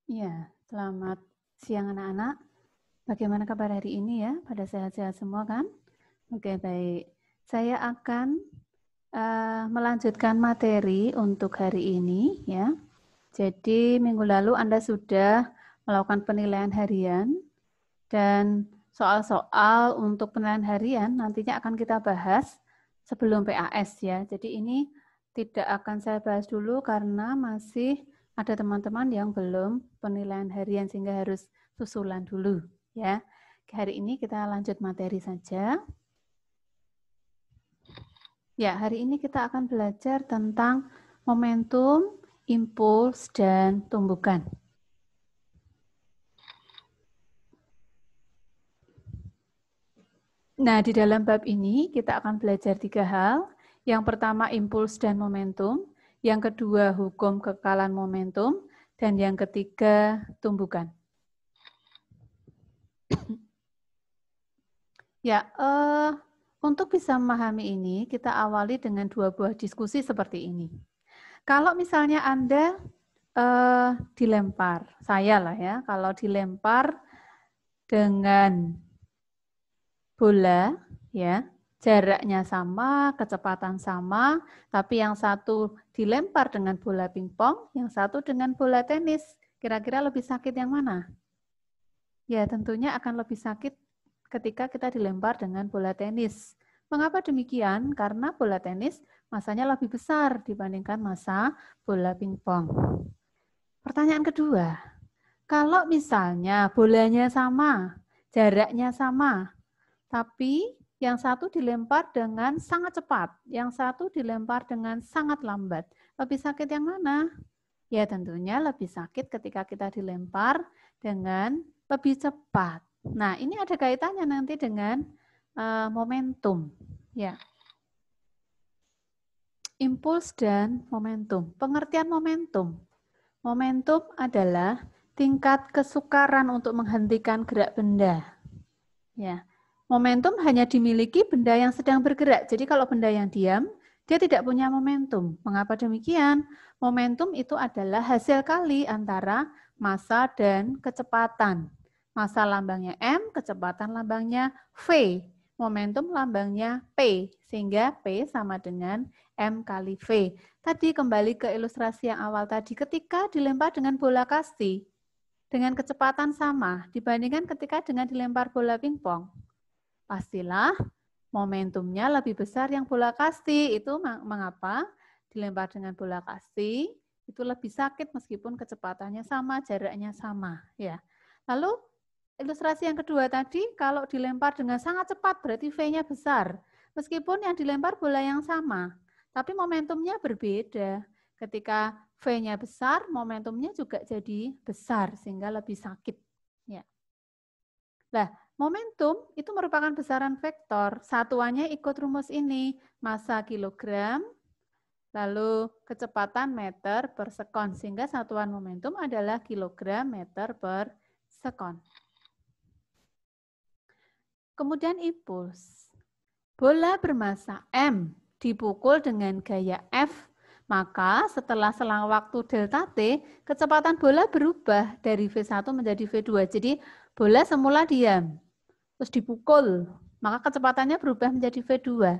Iya, selamat siang anak-anak. Bagaimana kabar hari ini ya? Pada sehat-sehat semua kan? Oke, baik. Saya akan melanjutkan materi untuk hari ini ya. Jadi minggu lalu Anda sudah melakukan penilaian harian dan soal-soal untuk penilaian harian nantinya akan kita bahas sebelum PAS ya. Jadi ini tidak akan saya bahas dulu karena masih ada teman-teman yang belum penilaian harian sehingga harus susulan dulu ya. Hari ini kita lanjut materi saja. Ya, hari ini kita akan belajar tentang momentum, impuls, dan tumbukan. Nah, di dalam bab ini kita akan belajar 3 hal. Yang pertama, impuls dan momentum. Yang kedua, hukum kekekalan momentum. Dan yang ketiga, tumbukan. Ya, untuk bisa memahami ini, kita awali dengan 2 buah diskusi seperti ini. Kalau misalnya Anda dilempar, saya lah ya, kalau dilempar dengan bola, ya, jaraknya sama, kecepatan sama, tapi yang satu dilempar dengan bola pingpong, yang satu dengan bola tenis. Kira-kira lebih sakit yang mana? Ya, tentunya akan lebih sakit ketika kita dilempar dengan bola tenis. Mengapa demikian? Karena bola tenis masanya lebih besar dibandingkan massa bola pingpong. Pertanyaan kedua, kalau misalnya bolanya sama, jaraknya sama, tapi yang satu dilempar dengan sangat cepat, yang satu dilempar dengan sangat lambat. Lebih sakit yang mana? Ya tentunya lebih sakit ketika kita dilempar dengan lebih cepat. Nah, ini ada kaitannya nanti dengan momentum. Ya. Impuls dan momentum. Pengertian momentum. Momentum adalah tingkat kesukaran untuk menghentikan gerak benda. Ya. Momentum hanya dimiliki benda yang sedang bergerak. Jadi kalau benda yang diam, dia tidak punya momentum. Mengapa demikian? Momentum itu adalah hasil kali antara massa dan kecepatan. Massa lambangnya M, kecepatan lambangnya V. Momentum lambangnya P, sehingga P sama dengan M kali V. Tadi kembali ke ilustrasi yang awal tadi, ketika dilempar dengan bola kasti, dengan kecepatan sama dibandingkan ketika dengan dilempar bola pingpong, pastilah momentumnya lebih besar yang bola kasti. Itu mengapa dilempar dengan bola kasti itu lebih sakit meskipun kecepatannya sama, jaraknya sama. Ya. Lalu ilustrasi yang kedua tadi, kalau dilempar dengan sangat cepat berarti V-nya besar. Meskipun yang dilempar bola yang sama, tapi momentumnya berbeda. Ketika V-nya besar, momentumnya juga jadi besar sehingga lebih sakit. Ya. Nah, momentum itu merupakan besaran vektor. Satuannya ikut rumus ini, massa kilogram, lalu kecepatan meter per sekon. Sehingga satuan momentum adalah kilogram meter per sekon. Kemudian impuls. Bola bermassa M dipukul dengan gaya F, maka setelah selang waktu delta T, kecepatan bola berubah dari V1 menjadi V2. Jadi bola semula diam, terus dipukul, maka kecepatannya berubah menjadi V2.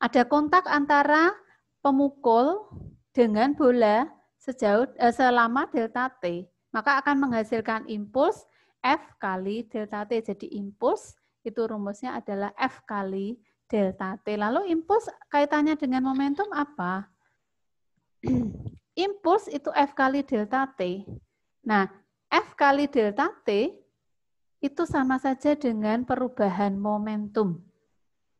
Ada kontak antara pemukul dengan bola selama delta T, maka akan menghasilkan impuls F kali delta T. Jadi impuls itu rumusnya adalah F kali delta T. Lalu impuls kaitannya dengan momentum apa? Impuls itu F kali delta T. Nah, F kali delta T itu sama saja dengan perubahan momentum.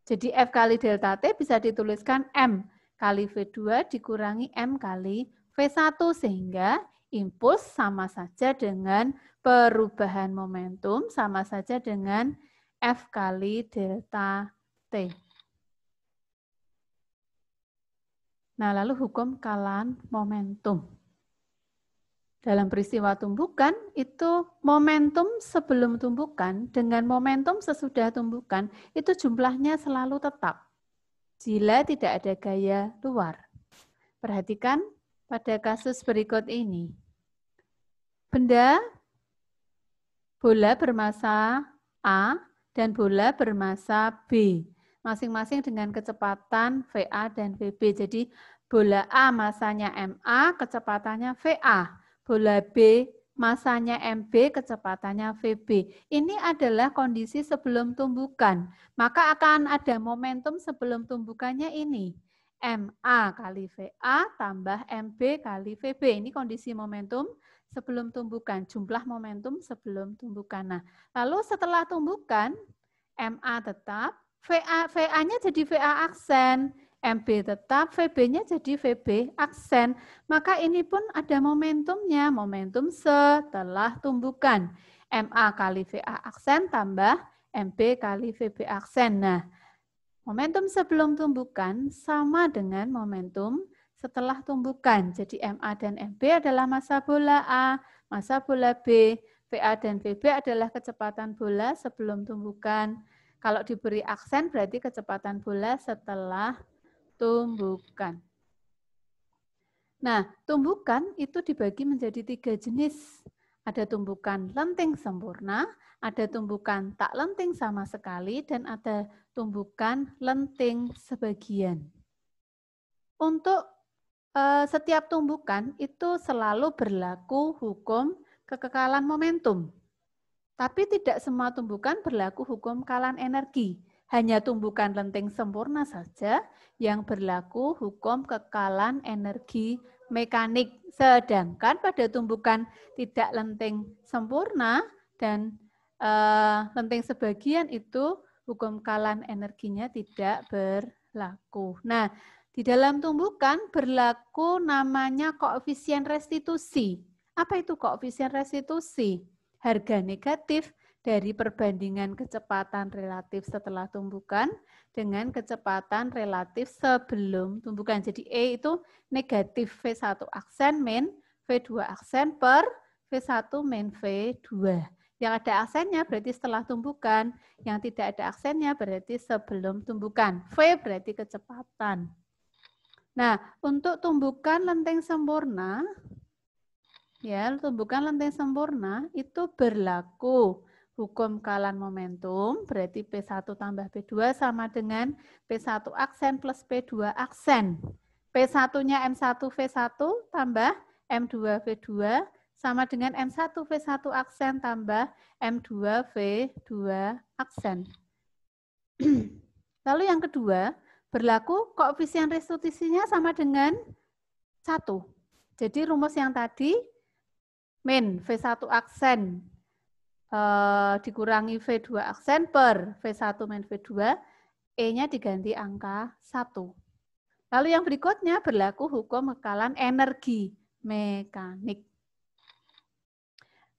Jadi F kali delta T bisa dituliskan M kali V2 dikurangi M kali V1, sehingga impuls sama saja dengan perubahan momentum, sama saja dengan F kali delta T. Nah, lalu hukum kekekalan momentum. Dalam peristiwa tumbukan, itu momentum sebelum tumbukan dengan momentum sesudah tumbukan, itu jumlahnya selalu tetap. Jika tidak ada gaya luar. Perhatikan pada kasus berikut ini. Benda bola bermassa A dan bola bermassa B, masing-masing dengan kecepatan VA dan VB. Jadi bola A massanya MA, kecepatannya VA. Bola B massanya MB, kecepatannya VB. Ini adalah kondisi sebelum tumbukan. Maka akan ada momentum sebelum tumbukannya ini. MA kali VA tambah MB kali VB. Ini kondisi momentum sebelum tumbukan, jumlah momentum sebelum tumbukan. Nah, lalu setelah tumbukan, MA tetap, VA-nya jadi VA aksen, MB tetap, VB-nya jadi VB aksen. Maka ini pun ada momentumnya, momentum setelah tumbukan. MA kali VA aksen tambah MB kali VB aksen. Nah, momentum sebelum tumbukan sama dengan momentum setelah tumbukan. Jadi MA dan MB adalah massa bola A, massa bola B, VA dan VB adalah kecepatan bola sebelum tumbukan. Kalau diberi aksen berarti kecepatan bola setelah tumbukan. Nah, tumbukan itu dibagi menjadi 3 jenis. Ada tumbukan lenting sempurna, ada tumbukan tak lenting sama sekali, dan ada tumbukan lenting sebagian. Untuk setiap tumbukan itu selalu berlaku hukum kekekalan momentum. Tapi tidak semua tumbukan berlaku hukum kekalan energi. Hanya tumbukan lenting sempurna saja yang berlaku hukum kekalan energi mekanik. Sedangkan pada tumbukan tidak lenting sempurna dan lenting sebagian itu hukum kekalan energinya tidak berlaku. Nah, di dalam tumbukan berlaku namanya koefisien restitusi. Apa itu koefisien restitusi? Harga negatif dari perbandingan kecepatan relatif setelah tumbukan dengan kecepatan relatif sebelum tumbukan. Jadi E itu negatif V1 aksen min V2 aksen per V1 min V2. Yang ada aksennya berarti setelah tumbukan, yang tidak ada aksennya berarti sebelum tumbukan. V berarti kecepatan. Nah, untuk tumbukan lenting sempurna, ya, tumbukan lenting sempurna itu berlaku hukum kekalan momentum, berarti P1 tambah P2 sama dengan P1 aksen plus P2 aksen. P1-nya M1 V1 tambah M2 V2 sama dengan M1 V1 aksen tambah M2 V2 aksen. Lalu yang kedua, berlaku koefisien restitusinya sama dengan 1. Jadi rumus yang tadi, min V1 aksen dikurangi V2 aksen per V1 min V2, E-nya diganti angka 1. Lalu yang berikutnya berlaku hukum kekekalan energi mekanik.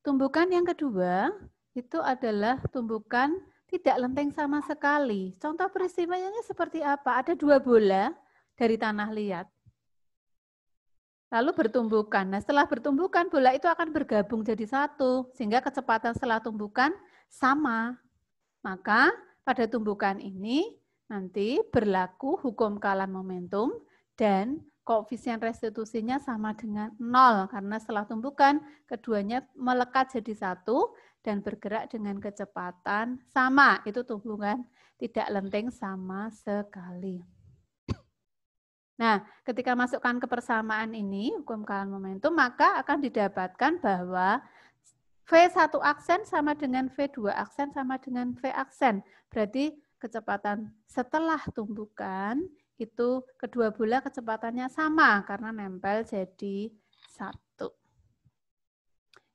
Tumbukan yang kedua itu adalah tumbukan tidak lenting sama sekali. Contoh peristiwanya seperti apa? Ada 2 bola dari tanah liat. Lalu bertumbukan. Nah, setelah bertumbukan, bola itu akan bergabung jadi satu, sehingga kecepatan setelah tumbukan sama. Maka pada tumbukan ini nanti berlaku hukum kekalan momentum dan koefisien restitusinya sama dengan 0, karena setelah tumbukan keduanya melekat jadi satu dan bergerak dengan kecepatan sama. Itu tumbukan tidak lenting sama sekali. Nah, ketika masukkan kebersamaan ini, hukum kekalan momentum, maka akan didapatkan bahwa V1 aksen sama dengan V2 aksen sama dengan V aksen. Berarti kecepatan setelah tumbukan itu kedua bola kecepatannya sama karena nempel jadi satu.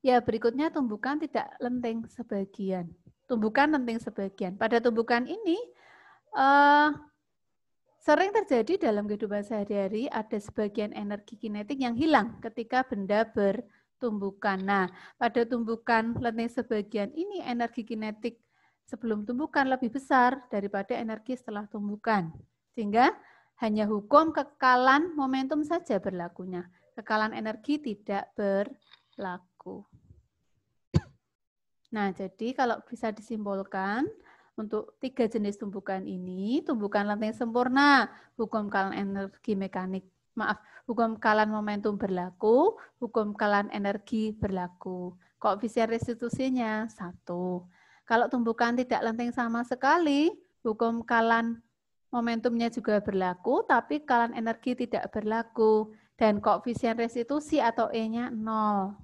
Ya, berikutnya tumbukan tidak lenting sebagian. Tumbukan lenting sebagian. Pada tumbukan ini sering terjadi dalam kehidupan sehari-hari, ada sebagian energi kinetik yang hilang ketika benda bertumbukan. Nah, pada tumbukan lenting sebagian ini energi kinetik sebelum tumbukan lebih besar daripada energi setelah tumbukan. Sehingga hanya hukum kekekalan momentum saja berlakunya. Kekekalan energi tidak berlaku. Nah, jadi kalau bisa disimpulkan, untuk 3 jenis tumbukan ini, tumbukan lenting sempurna, hukum kekalan energi mekanik hukum kekalan momentum berlaku, hukum kekalan energi berlaku. Koefisien restitusinya 1. Kalau tumbukan tidak lenting sama sekali, hukum kekalan momentumnya juga berlaku, tapi kekalan energi tidak berlaku. Dan koefisien restitusi atau E-nya 0.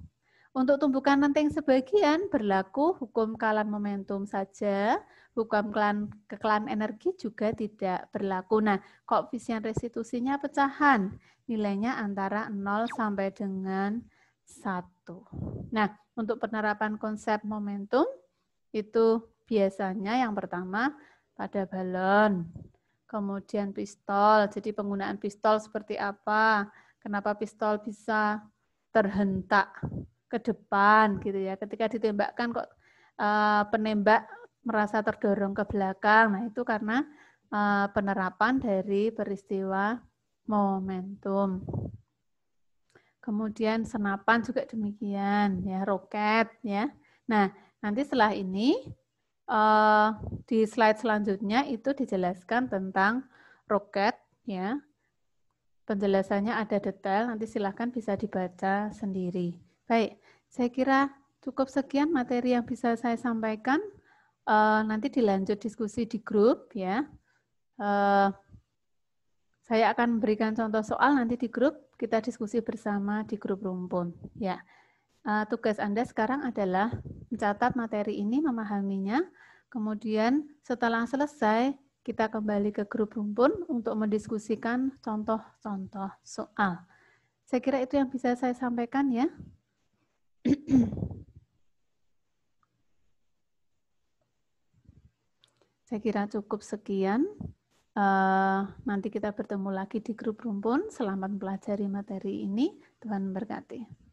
Untuk tumbukan lenting sebagian berlaku hukum kekalan momentum saja, hukum kekalan energi juga tidak berlaku. Nah, koefisien restitusinya pecahan, nilainya antara 0 sampai dengan 1. Nah, untuk penerapan konsep momentum, itu biasanya yang pertama pada balon, kemudian pistol. Jadi penggunaan pistol seperti apa? Kenapa pistol bisa terhentak ke depan gitu ya. Ketika ditembakkan kok penembak merasa terdorong ke belakang. Nah, itu karena penerapan dari peristiwa momentum. Kemudian senapan juga demikian ya, roket ya. Nah, nanti setelah ini di slide selanjutnya itu dijelaskan tentang roket ya. Penjelasannya ada detail, nanti silahkan bisa dibaca sendiri. Baik, saya kira cukup sekian materi yang bisa saya sampaikan. Nanti dilanjut diskusi di grup ya. Saya akan memberikan contoh soal nanti di grup, kita diskusi bersama di grup rumpun. Ya, tugas Anda sekarang adalah mencatat materi ini, memahaminya. Kemudian setelah selesai, kita kembali ke grup rumpun untuk mendiskusikan contoh-contoh soal. Saya kira itu yang bisa saya sampaikan ya. Saya kira cukup sekian. Nanti kita bertemu lagi di grup rumpun. Selamat mempelajari materi ini. Tuhan memberkati.